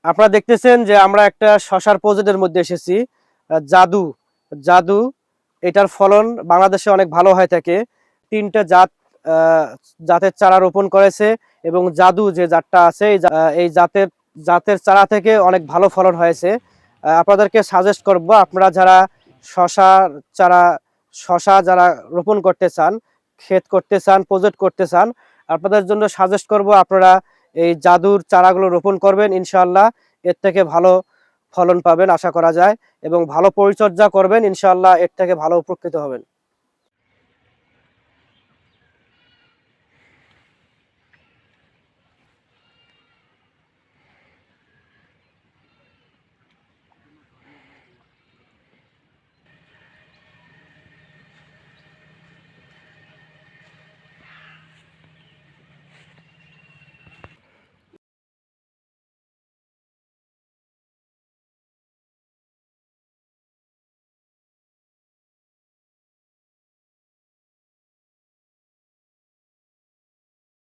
আপনারা দেখতেছেন যে আমরা একটা শশার প্রজেক্টের মধ্যে এসেছি। জাদু জাদু এটার ফলন বাংলাদেশে অনেক ভালো হয়ে থাকে। ৩টা জাতের চারা রোপণ করেছে এবং জাদু যে জাতটা আছে এই জাতের চারা থেকে অনেক ভালো ফলন হয়েছে। আপনাদেরকে সাজেস্ট করব, আপনারা যারা শশার চারা শশা যারা রোপণ করতে চান, ক্ষেত করতে চান, প্রজেক্ট করতে চান, আপনাদের জন্য সাজেস্ট করব আপনারা এই জাদুর চারাগুলো রোপণ করবেন। ইনশাআল্লাহ এর থেকে ভালো ফলন পাবেন আশা করা যায়, এবং ভালো পরিচর্যা করবেন, ইনশাআল্লাহ এর থেকে ভালো উপকৃত হবেন।